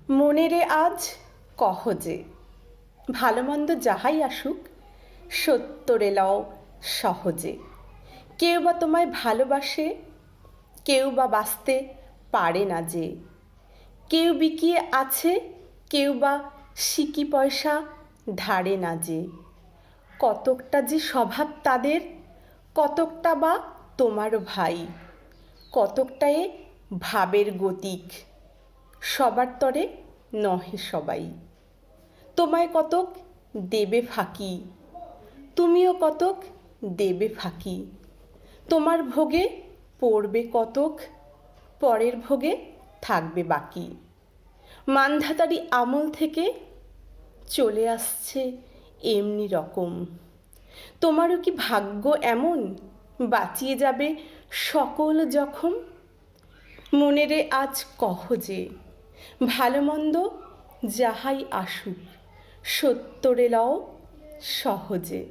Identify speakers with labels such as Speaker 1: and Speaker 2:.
Speaker 1: মনেরে আজ কহ যে, ভালো মন্দ যাহাই আসুক সত্যরে লও সহজে। কেউ বা তোমায় ভালোবাসে, কেউ বা বাঁচতে পারে না যে। কেউ বিকিয়ে আছে, কেউ বা সিকি পয়সা ধারে না যে। কতকটা যে স্বভাব তাদের, কতকটা বা তোমার ভাই, কতকটা এ ভাবের গতিক, সবার তরে নহে সবাই। তোমায় কতক দেবে ফাঁকি, তুমিও কতক দেবে ফাঁকি। তোমার ভোগে পড়বে কতক, পরের ভোগে থাকবে বাকি। মানধাতারি আমল থেকে চলে আসছে এমনি রকম। তোমারও কি ভাগ্য এমন বাঁচিয়ে যাবে সকল জখম? মনেরে আজ কহ যে, ভালো মন্দ যাহাই আসুক সত্যরে লও সহজে।